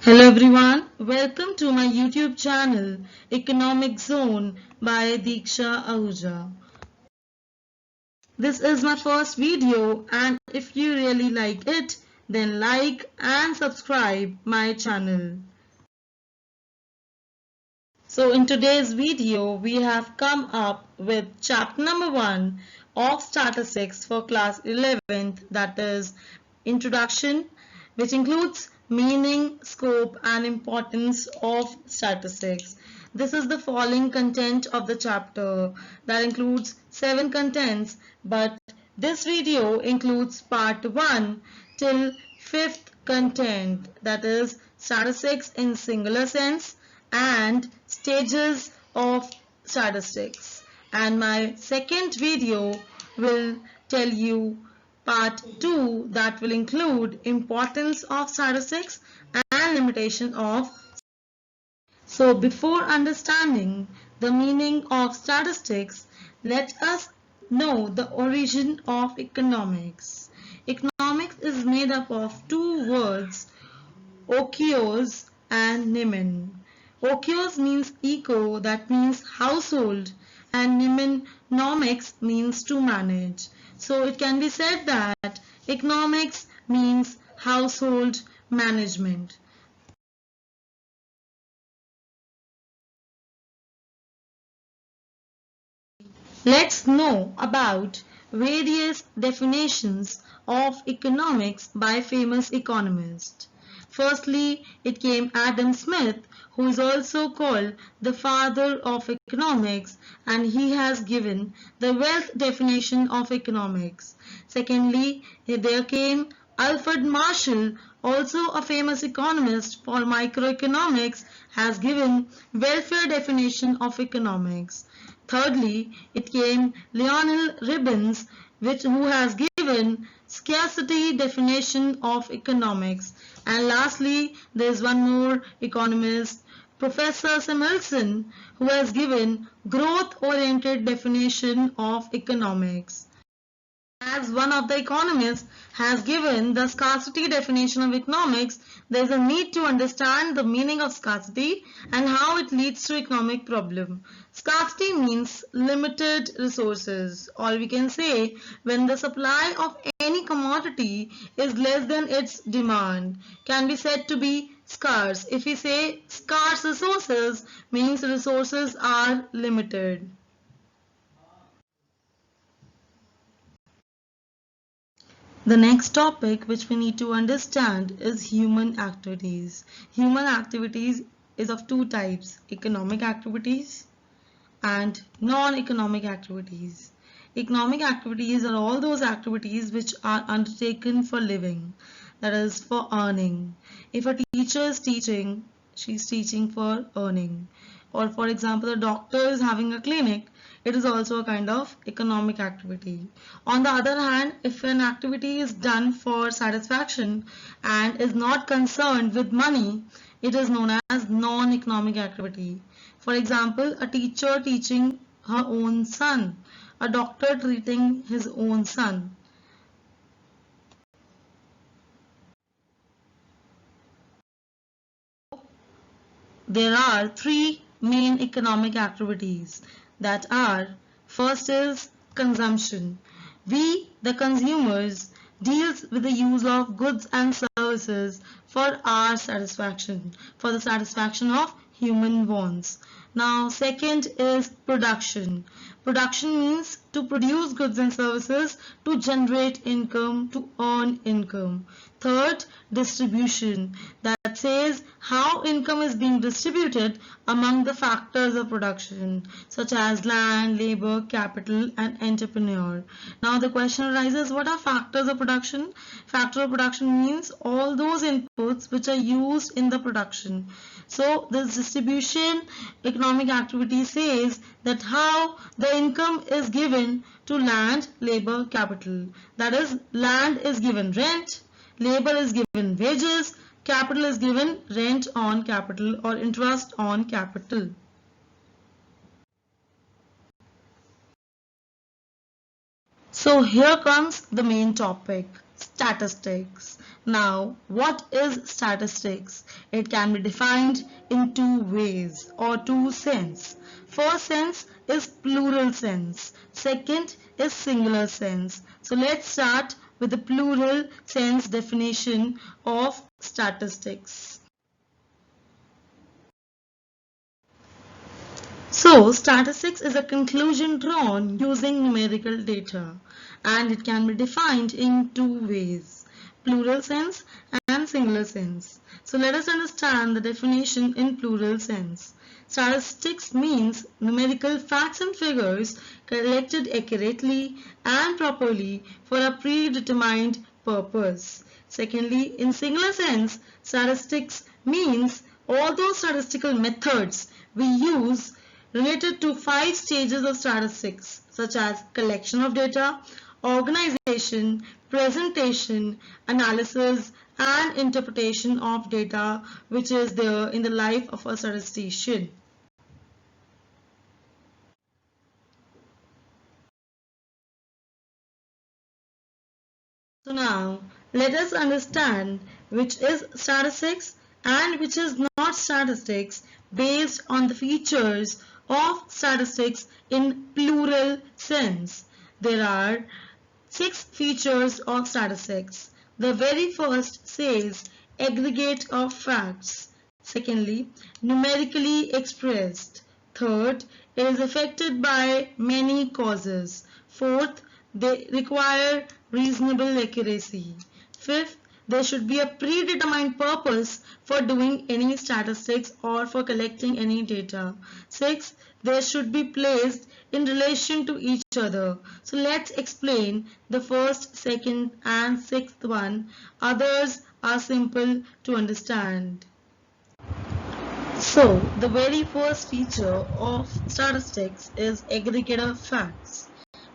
Hello everyone, welcome to my YouTube channel Economic Zone by Diksha Ahuja. This is my first video and if you really like it, then like and subscribe my channel. So in today's video, we have come up with chapter number 1 of Statistics for class 11th, that is Introduction, which includes meaning, scope and importance of statistics. This is the following content of the chapter that includes 7 contents, but this video includes part 1 till 5th content, that is statistics in singular sense and stages of statistics. And my second video will tell you part 2 that will include importance of statistics and limitation of. So before understanding the meaning of statistics, let us know the origin of economics. Economics is made up of two words, okios and nemen. Okios means eco, that means household, and nomics means to manage. So it can be said that economics means household management. Let's know about various definitions of economics by famous economists. Firstly, it came Adam Smith, who is also called the father of economics, and he has given the wealth definition of economics. Secondly, there came Alfred Marshall, also a famous economist for microeconomics, has given welfare definition of economics. Thirdly, it came Lionel Ribbons, who has given scarcity definition of economics. And lastly, there is one more economist, Professor Samuelson, who has given growth-oriented definition of economics. As one of the economists has given the scarcity definition of economics, there is a need to understand the meaning of scarcity and how it leads to economic problem. Scarcity means limited resources, or we can say when the supply of any commodity is less than its demand, can be said to be scarce. If we say scarce resources, means resources are limited. The next topic which we need to understand is human activities. Human activities is of two types, economic activities and non-economic activities. Economic activities are all those activities which are undertaken for living, that is for earning. If a teacher is teaching, she is teaching for earning. Or for example, a doctor is having a clinic, it is also a kind of economic activity. On the other hand, if an activity is done for satisfaction and is not concerned with money, it is known as non-economic activity. For example, a teacher teaching her own son, a doctor treating his own son. There are three main economic activities that are, first is consumption. We, the consumers, deals with the use of goods and services for our satisfaction, for the satisfaction of human wants. Now, second is production. Production means to produce goods and services, to generate income, to earn income. Third, distribution. That says how income is being distributed among the factors of production, such as land, labor, capital, and entrepreneur. Now the question arises, what are factors of production? Factor of production means all those inputs which are used in the production. So this distribution economic activity says that how the income is given to land, labor, capital. That is, land is given rent, labor is given wages, capital is given rent on capital or interest on capital. So here comes the main topic, statistics. Now, what is statistics? It can be defined in two ways or two sense. First sense is plural sense. Second is singular sense. So let's start with the plural sense definition of statistics. So, statistics is a conclusion drawn using numerical data, and it can be defined in two ways, plural sense and singular sense. So, let us understand the definition in plural sense. Statistics means numerical facts and figures collected accurately and properly for a predetermined purpose. Secondly, in singular sense, statistics means all those statistical methods we use related to 5 stages of statistics such as collection of data, organization, presentation, analysis, and interpretation of data which is there in the life of a statistician. So now let us understand which is statistics and which is not statistics based on the features of statistics in plural sense. There are 6 features of statistics. The very first says aggregate of facts. Secondly, numerically expressed. Third, it is affected by many causes. Fourth, they require reasonable accuracy. Fifth, there should be a predetermined purpose for doing any statistics or for collecting any data. Sixth, they should be placed in relation to each other. So let's explain the first, second and sixth one. Others are simple to understand. So the very first feature of statistics is aggregate of facts.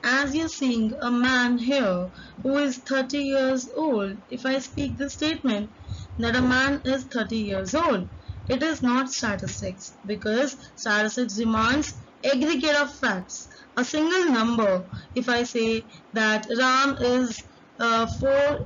As you're seeing a man here who is 30 years old, if I speak the statement that a man is 30 years old, it is not statistics because statistics demands aggregate of facts. A single number, if I say that Ram is 4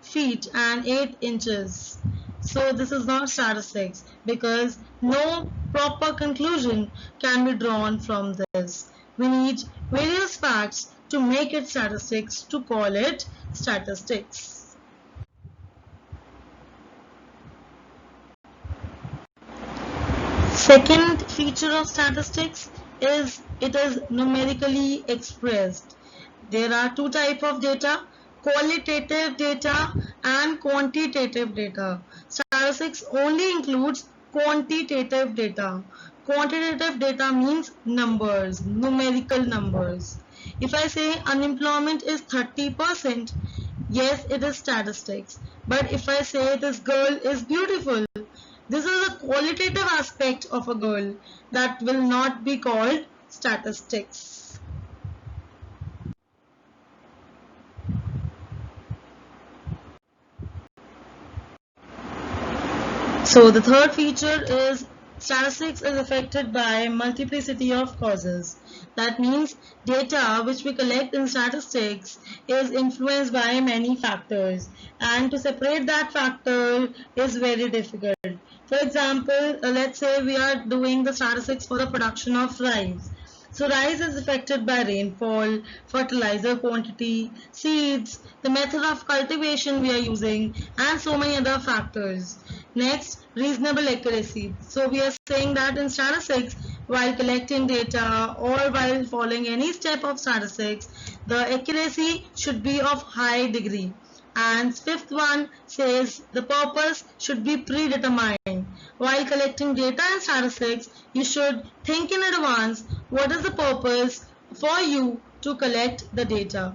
feet and 8 inches. So this is not statistics because no proper conclusion can be drawn from this. We need various facts to make it statistics to call it statistics. Second feature of statistics is it is numerically expressed. There are two types of data, qualitative data and quantitative data. Statistics only includes quantitative data. Quantitative data means numbers, numerical numbers. If I say unemployment is 30%, yes, it is statistics. But if I say this girl is beautiful, this is a qualitative aspect of a girl that will not be called statistics. So the third feature is statistics is affected by multiplicity of causes. That means data which we collect in statistics is influenced by many factors, and to separate that factor is very difficult. For example, let's say we are doing the statistics for the production of rice. So rice is affected by rainfall, fertilizer quantity, seeds, the method of cultivation we are using, and so many other factors. Next, reasonable accuracy. So we are saying that in statistics, while collecting data or while following any step of statistics, the accuracy should be of high degree. And fifth one says the purpose should be predetermined. While collecting data and statistics, you should think in advance what is the purpose for you to collect the data.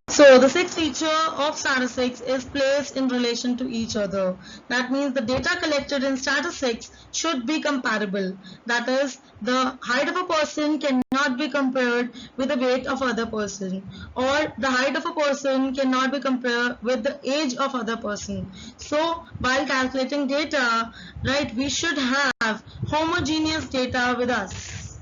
So the sixth feature of statistics is placed in relation to each other. That means the data collected in statistics should be comparable. That is, the height of a person cannot be compared with the weight of other person, or the height of a person cannot be compared with the age of other person. So while calculating data, right, we should have homogeneous data with us.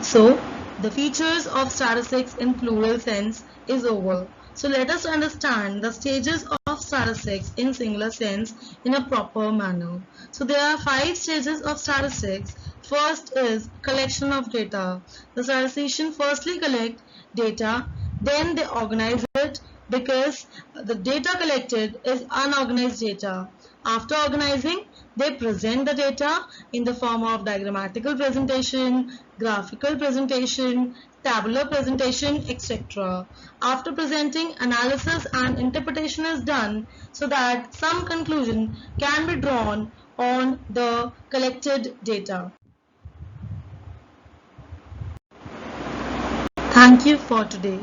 So the features of statistics in plural sense is over. So let us understand the stages of statistics in singular sense in a proper manner. So there are 5 stages of statistics. First is collection of data. The statistician firstly collect data, then they organize it because the data collected is unorganized data. After organizing, they present the data in the form of diagrammatical presentation, graphical presentation, tabular presentation, etc. After presenting, analysis and interpretation is done so that some conclusion can be drawn on the collected data. Thank you for today.